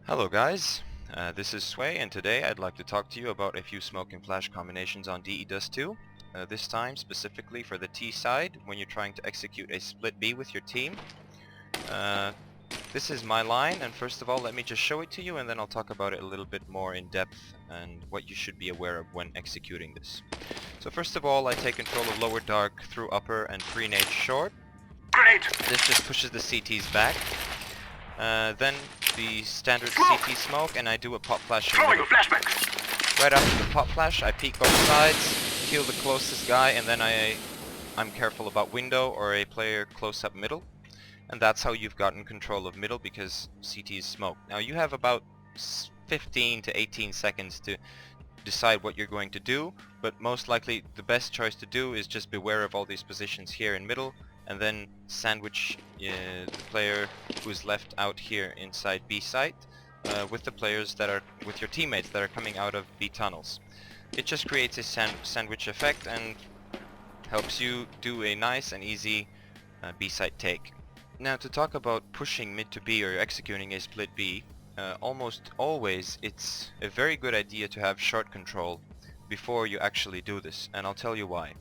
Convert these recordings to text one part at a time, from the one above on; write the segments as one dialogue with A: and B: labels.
A: Hello guys, this is Sway, and today I'd like to talk to you about a few smoke and flash combinations on Dust2. This time specifically for the T side when you're trying to execute a split B with your team. This is my line, and first of all let me just show it to you and then I'll talk about it a little bit more in depth and what you should be aware of when executing this. So first of all I take control of lower dark through upper and pre-nade short.
B: Grenade!
A: This just pushes the CTs back. Then the standard CT smoke, and I do a pop flash in
B: Throwing
A: middle.
B: a flashback!
A: Right after the pop flash, I peek both sides, kill the closest guy, and then I'm careful about window or a player close up middle. And that's how you've gotten control of middle, because CT is smoke. Now you have about 15 to 18 seconds to decide what you're going to do, but most likely the best choice to do is just beware of all these positions here in middle, and then sandwich the player who's left out here inside B site with the players that are with your teammates that are coming out of B tunnels. It just creates a sandwich effect and helps you do a nice and easy B site take. Now to talk about pushing mid to B or executing a split B, almost always it's a very good idea to have short control before you actually do this, and I'll tell you why.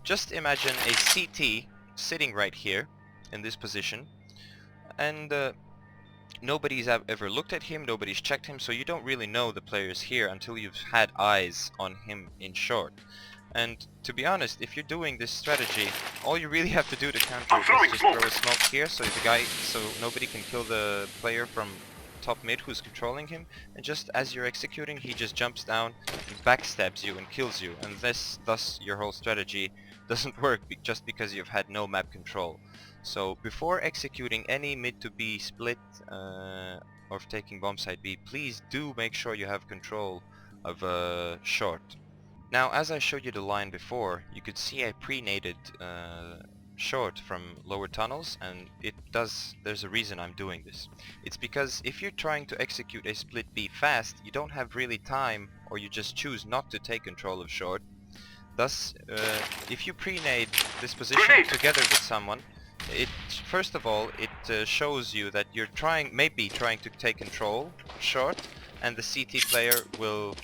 A: Just imagine a CT sitting right here in this position, and nobody's ever looked at him, nobody's checked him, so you don't really know the players here until you've had eyes on him in short. And to be honest, if you're doing this strategy, all you really have to do to counter it is just throw a smoke here so nobody can kill the player from top mid who's controlling him, and just as you're executing he just jumps down and backstabs you and kills you, and thus your whole strategy doesn't work just because you've had no map control. So before executing any mid to B split or taking bomb site B, please do make sure you have control of short. Now as I showed you the line before, you could see I pre-naded short from lower tunnels, and there's a reason I'm doing this. It's because if you're trying to execute a split B fast, you don't have really time, or you just choose not to take control of short. Thus, if you pre-nade this position together with someone, first of all it shows you that you're maybe trying to take control short, and the CT player will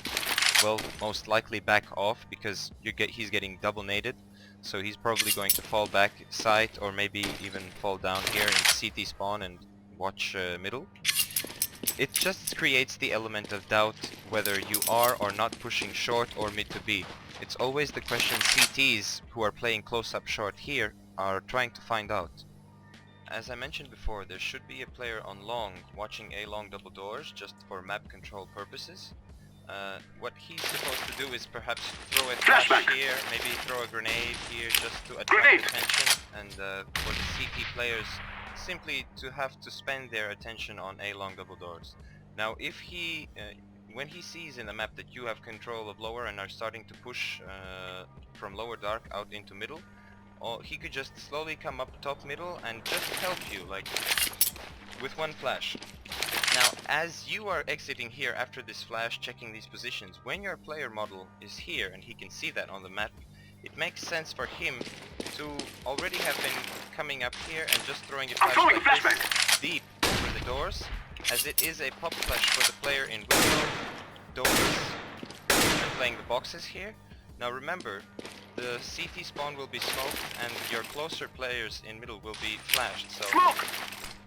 A: most likely back off because he's getting double naded, so he's probably going to fall back site or maybe even fall down here in CT spawn and watch middle. It just creates the element of doubt whether you are or not pushing short or mid to B. It's always the question CTs who are playing close up short here are trying to find out. As I mentioned before, there should be a player on long watching A long double doors just for map control purposes. What he's supposed to do is perhaps throw a flash here, maybe throw a grenade here just to attract attention, and for the CT players simply to have to spend their attention on A long double doors. Now if when he sees in the map that you have control of lower and are starting to push from lower dark out into middle, he could just slowly come up top middle and just help you, like with one flash. Now as you are exiting here after this flash, checking these positions, when your player model is here and he can see that on the map, it makes sense for him to already have been coming up here and just throwing a flash like this deep over the doors, as it is a pop flash for the player in window, doors, and playing the boxes here. Now remember, the CT spawn will be smoked and your closer players in middle will be flashed, so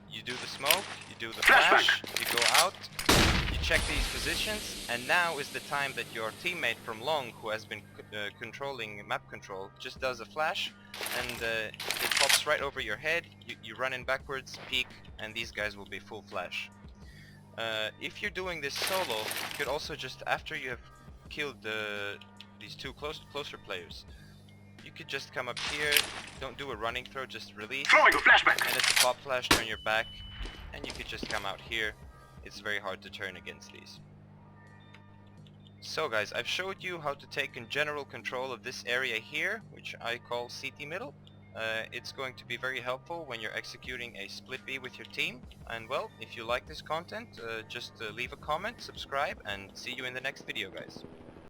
A: you do the smoke, you do the flash, you go out, you check these positions, and now is the time that your teammate from long, who has been controlling map control, just does a flash, and it pops right over your head, you run in backwards, peek, and these guys will be full flash. If you're doing this solo, you could also just, after you have killed these two closer players, you could just come up here, don't do a running throw, just release, and it's a pop flash, turn your back, and you could just come out here. It's very hard to turn against these. So guys, I've showed you how to take in general control of this area here, which I call CT middle. It's going to be very helpful when you're executing a split B with your team. And well, if you like this content, just leave a comment, subscribe, and see you in the next video guys.